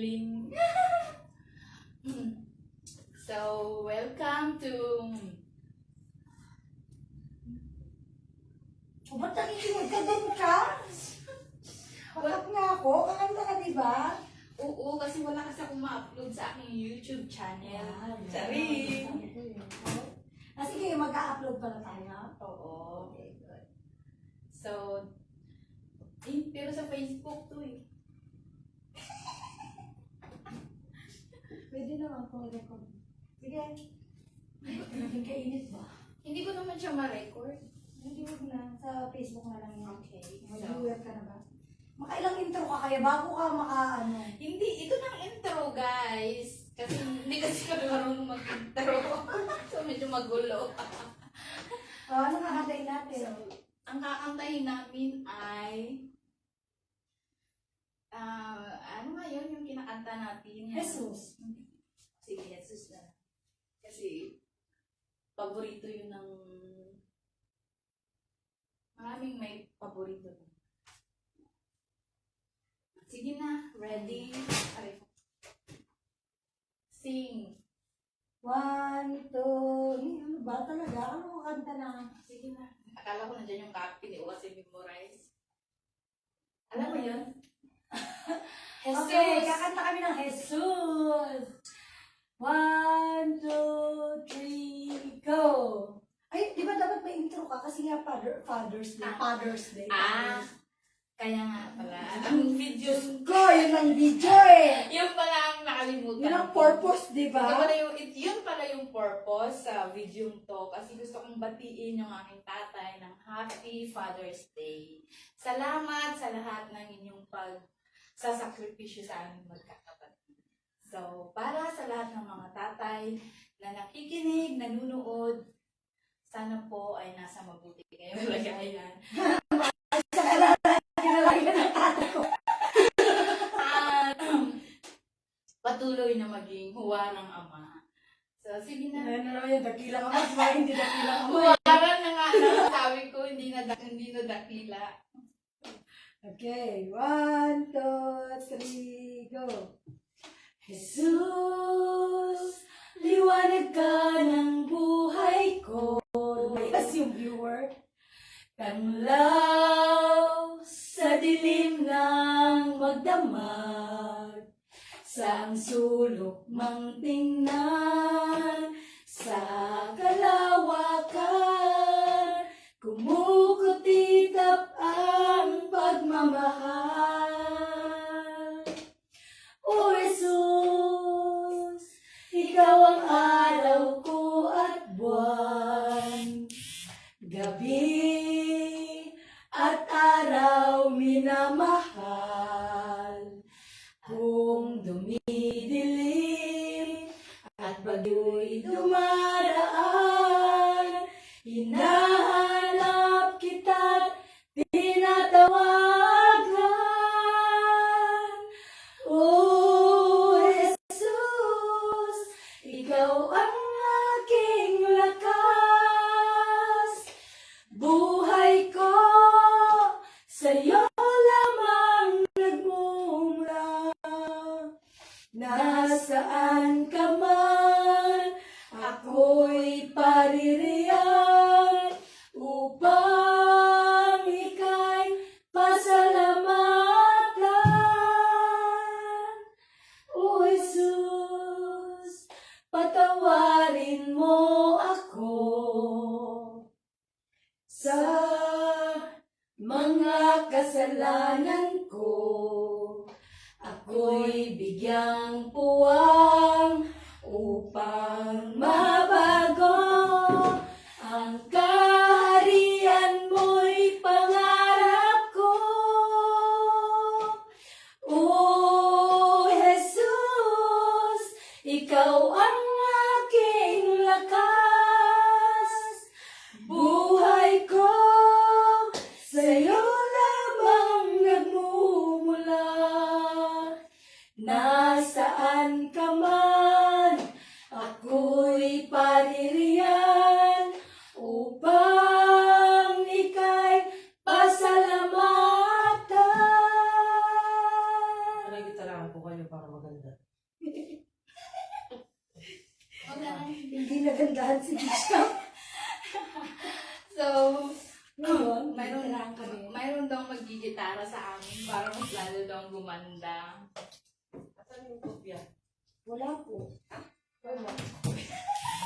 feeling. So, welcome to... Ba't nakikinig ka din ka? Pakap nga ako. Kakanta ka, diba? Oo, kasi wala kasi akong ma-upload sa aking YouTube channel. Sorry! Sige, mag-a-upload pala tayo. Oo. Okay, good. So, pero sa Facebook to eh. Pwede naman kung record. Sige. Hindi kainit ba? Hindi ko naman siya ma-record. Hindi mo na. Sa Facebook na lang yun. Okay. Mag-viewer ka na ba? Makailang intro ka kaya bago ka maka-ano? Hindi, ito ng intro guys. Kasi hindi kasi kami marunong mag-intro. So medyo magulo. Ano kakantayin natin? So, ang kakantahin namin ay ano nga yun yung kinakanta natin? Jesus. Sige, Jesus na. Kasi paborito yun ng maraming may paborito. Sige na, ready? Sing. 1, 2, ano ba talaga? Ano kanta na? Sige na. Akala ko nandiyan yung copy, hindi ko kasi memorize. Alam mo yun? Jesus. Okay, kakanta kami ng Jesus. 1, 2, 3, go! Ay, di ba dapat may intro ka? Kasi nga Father's Day. Father's Day. Kaya nga pala. Ang video. Go! Yun ang video eh! Yun pala ang nakalimutan. Yun ang purpose, di ba? Yun pala yung purpose sa video to. Kasi gusto kong batiin yung aking tatay ng Happy Father's Day. Salamat sa lahat ng inyong pagsasakripisyo sa aming magkakapatid. So, para sa lahat ng mga tatay na nakikinig, nanunood, sana po ay nasa mabuti kayong lagayan. At patuloy na maging huwarang ama. So, sige na. Ano naman yung dakilang ama? Diba hindi dakilang ama? Huwarang na nga na sabi ko, hindi na dakila. Okay, 1, 2, 3, go! Jesus, liwanag ka ng buhay ko. Yes, yung viewer. Kanlaw sa dilim ng magdamag, sang sulok mang tingnan, sa kalawakan, kumukutitap ang pagmamahal. O Jesus, ikaw ang araw ko at buwan, gabi at araw minamahal. Kung dumidilim at bagyo'y dumaraan, hinahanap kita't tinatawagan. O Jesus, ikaw ang aking lakas. Buhay ko sa'yo lamang nagmumula. Nasaan ka man, ako'y paririyan upang ika'y pasalamatan. O Jesus, patawarin mo ako sa mga kasalanan ko. Ako'y bigyang puwang upang mabago. Ang kaharian mo'y pangarap ko. O Jesus, ikaw ang aking lakas. Buhay ko sa'yo lamang nagmumula. Nasaan ka man, ako'y paririyan upang ika'y pasalamatan. Ano yung gitara ko? kayo para maganda. Hindi nagandahan si Bishop. So, Ngayon, mayroon daw magigitara sa amin para mas lalo daw gumanda. Asan yung kopya? wala po. Wala.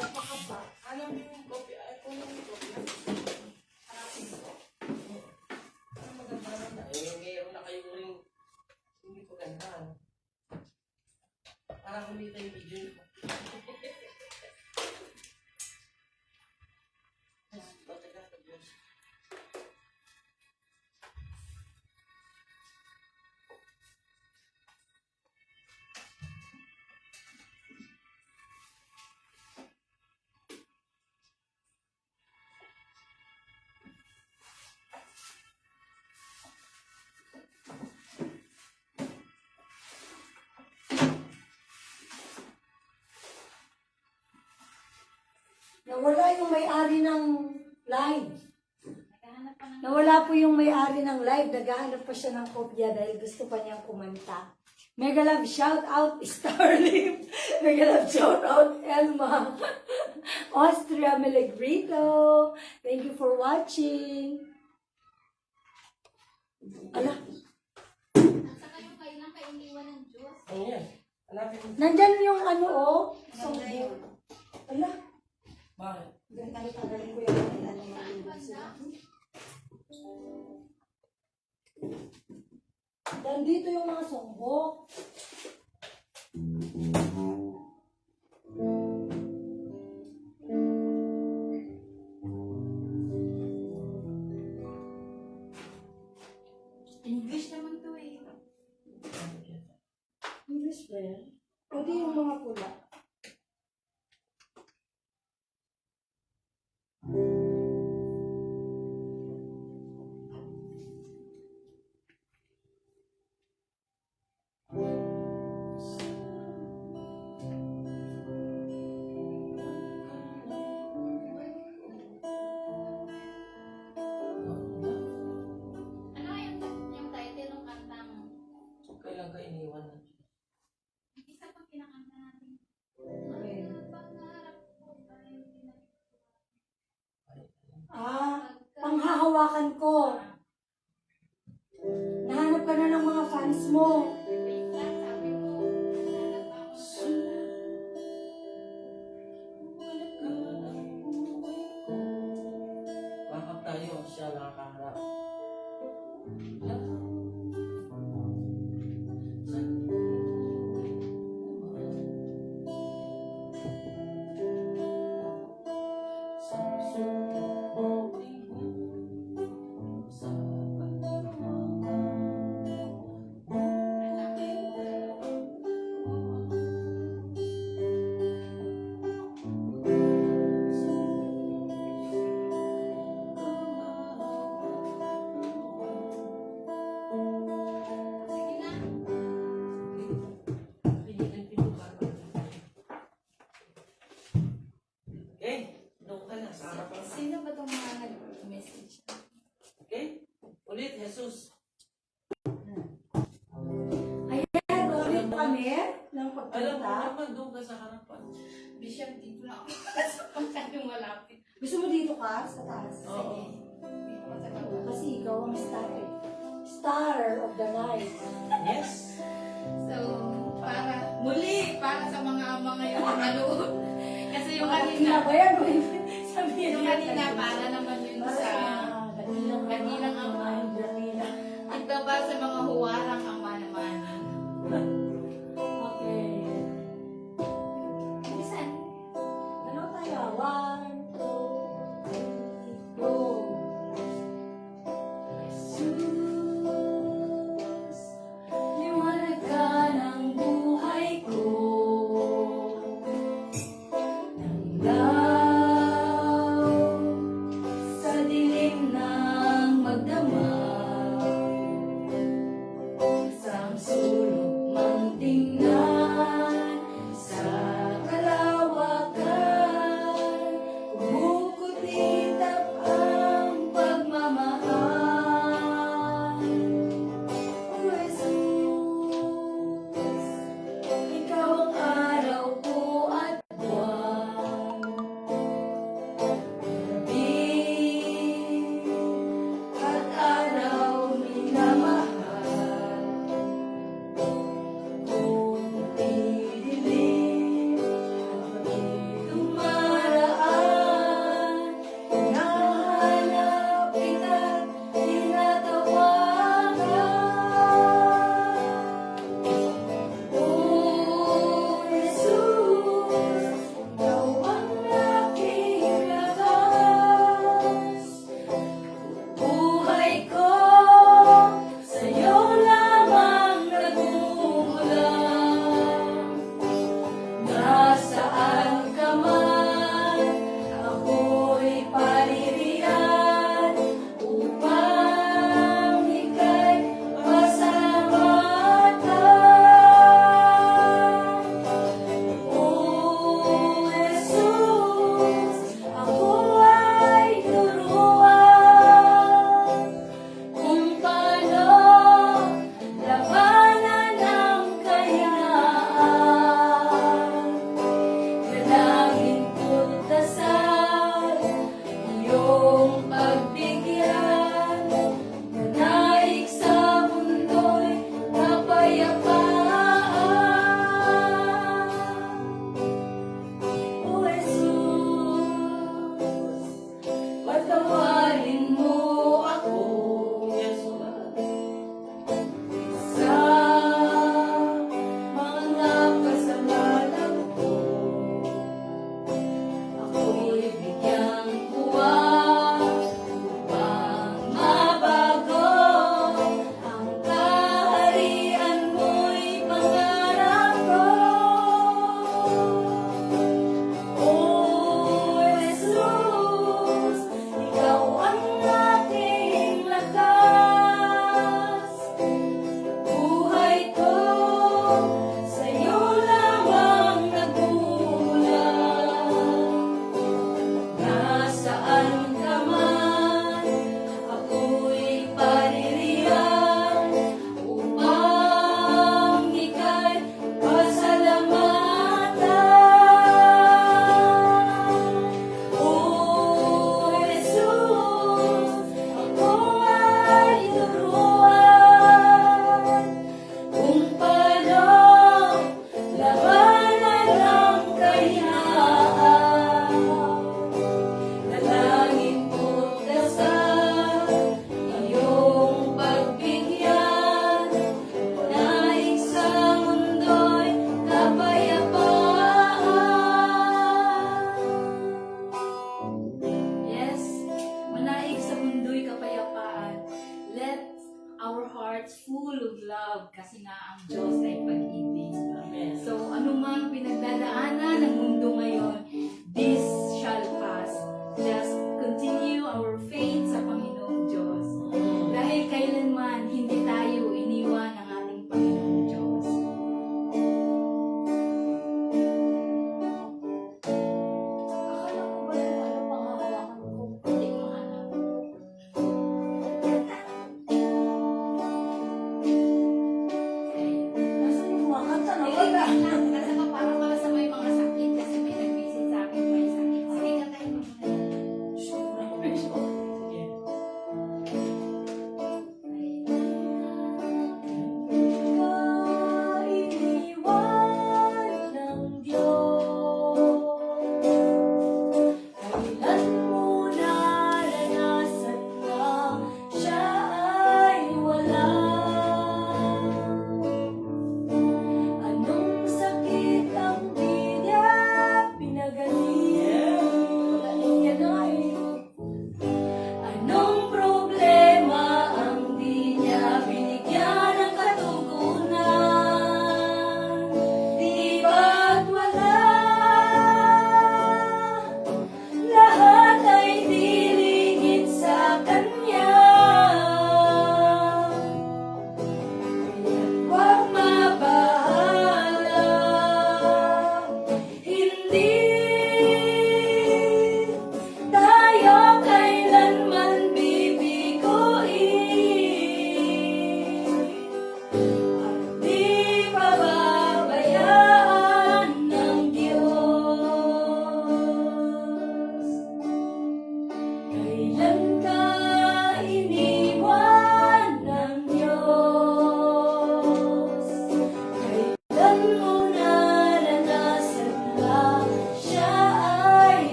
Napakaba. Alam mo yung kopya? Ay, kung yung kopya. Ano maganda na? Eh, mayroon na kayo rin hindi ko ganda. Parang kumita yung video nyo. Nawala yung may-ari ng live. Naghahanap pa ng... Nawala po yung may-ari ng live. Naghahanap pa siya ng kopya dahil gusto pa niyang kumanta. Mega love shout out Starlip. Mega love shout out Elma. Austria Melegrito. Thank you for watching. Ala, Saka yung kailang kainiwan ng Diyos. Ano yan? Hanapin mo. nandyan yung ano oh. Songbook. Ala, Bakit? tagal-tagalin ko yung ano yung sila. Nandito yung mga songbok. English naman to eh. English ba yan? Pwede yung mga pula. Ano yung title ng kantang? Kailan ka iniwan na? Isa pang kinakanta natin. Okay. Pangarap ko tayo Panghahawakan ko. Nahanap ka na ng mga fans mo. Wait lang, sabi ko. Naghanap ako ng Bakit tayo siya nakaharap? Sige na. Okay, doon ka na sa harapan. Sino ba itong mga nag-message? Okay? Ulit, Jesus. Ayan, ulit kami ng Alam mo pagpunta. naman, doon ka sa harapan. Bishop, dito na ako. Sa pagkanyang malapit. Gusto mo dito ka? Sa taas? Oo. Dito ka sa Oo, baba. kasi ikaw ang star eh. Star of the night. Yes. So, para sa mga yung nanood. Kasi yung kanina, ba yan? Sabihin yung kanina, para naman yun sa Kanilang ama. Kanilang. ito ba sa mga huwarang ama naman. Okay. Bilisan. Ano tayo? 1, 2, 3, go. Jesus, liwanag ka ng buhay ko. Nanggaw sa dilim ng magdamag.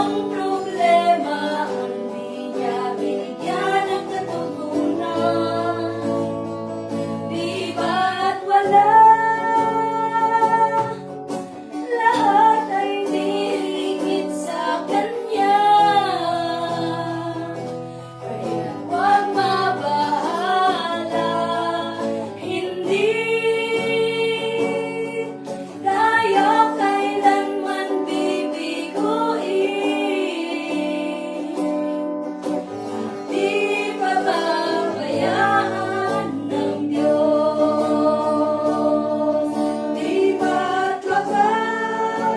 ang problema ang di niya binigyan ng katugunan. Di ba't wala? Lahat ay nilingit sa kanya. Kaya huwag mabahala, hindi tayo kailanman bibiguin. Di pababayaan ng Diyos. Di ba't wakas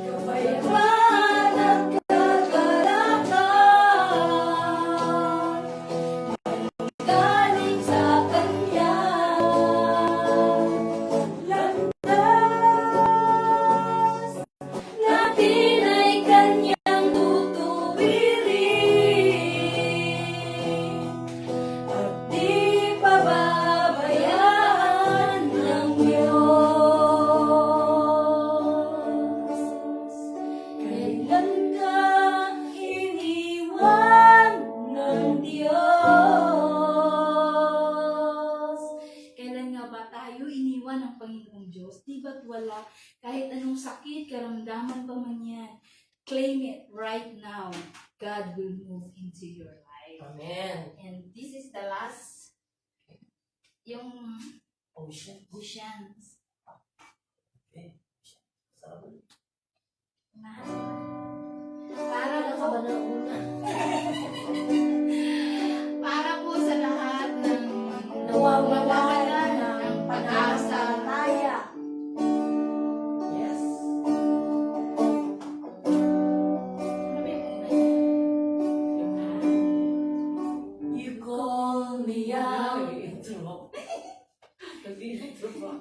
kapayapaan at kagalakan galing sa Kanya. Landas natin ay Kanyang tutuwirin at di pababayaan ng Diyos. Kailan ka iniwan ng Diyos? Kailan nga ba tayo iniwan ng Panginoong Diyos? Di ba't wala? Kahit anong sakit, karamdaman pa man yan, claim it right now. God will move into your life. Amen. And this is the last, yung Ocean. oceans. Okay. Sabi. Para Ano ka ba na una? Para po sa lahat ng Nawawalan ng pag-asa. pananampalataya. Yes. Ano ba yung una niya? You call me out. Nag-intro. Nag-intro pa.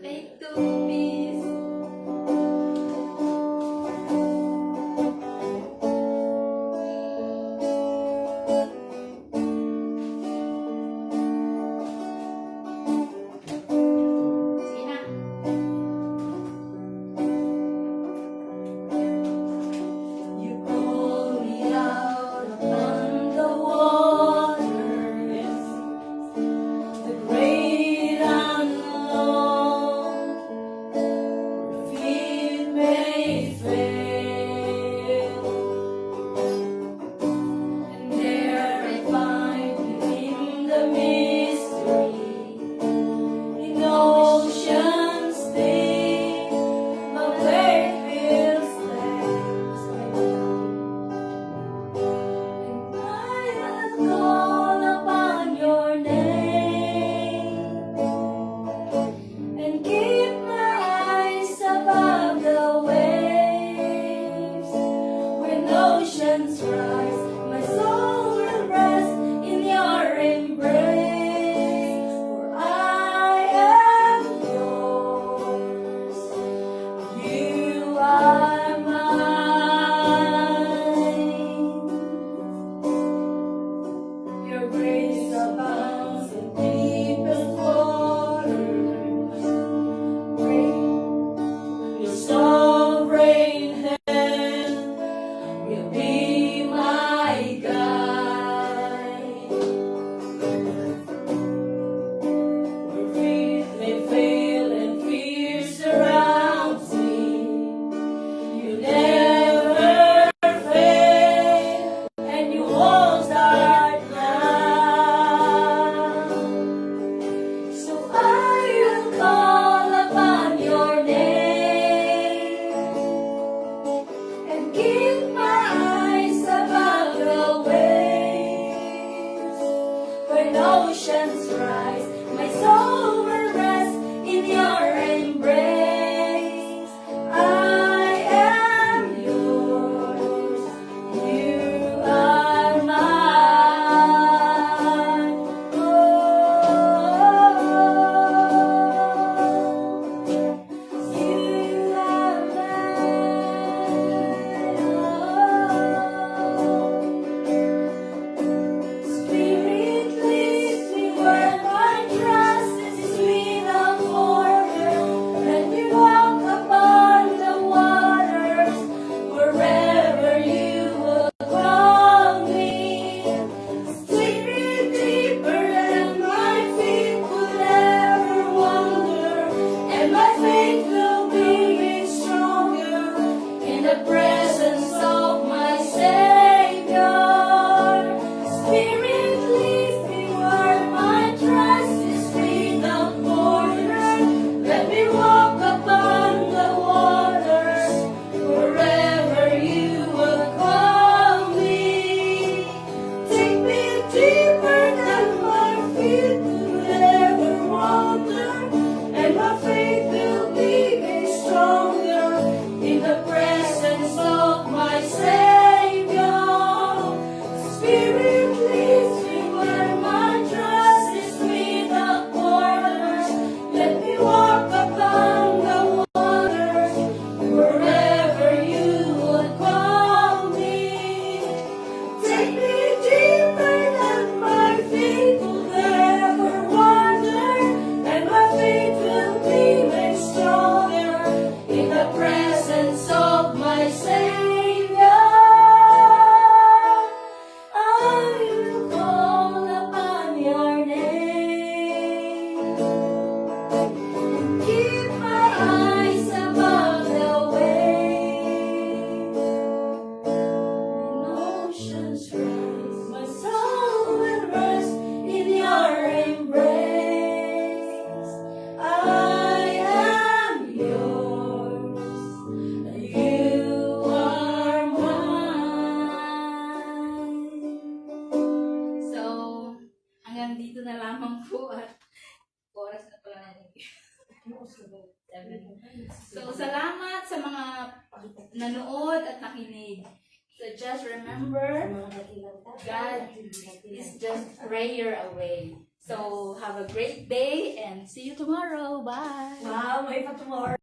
Take two, please. Sige na. You call me out upon the waters, the great unknown, where feet may fail, and there I find you in the mystery, in oceans deep, my faith feels less. And I'll call upon your name and keep my eyes above the waves. When oceans rise, my soul will rest in your embrace. For I am yours, you are mine. Your grace abounds in deepest waters. Great, your sovereign hand will be my guide. Where faith may fail and fear surrounds me, you never fail, and you won't start now. So I will call upon your name and keep my eyes above the waves. When oceans rise, my soul will rest in your embrace. I am yours, you are mine. Oh, you are mine. Spirit, lead me where my trust is without form. nanood at nakinig. So just remember, Mga dakilang tatay, God hindi dakilang is just prayer away. So have a great day and see you tomorrow. Bye! Wow, may pa tomorrow.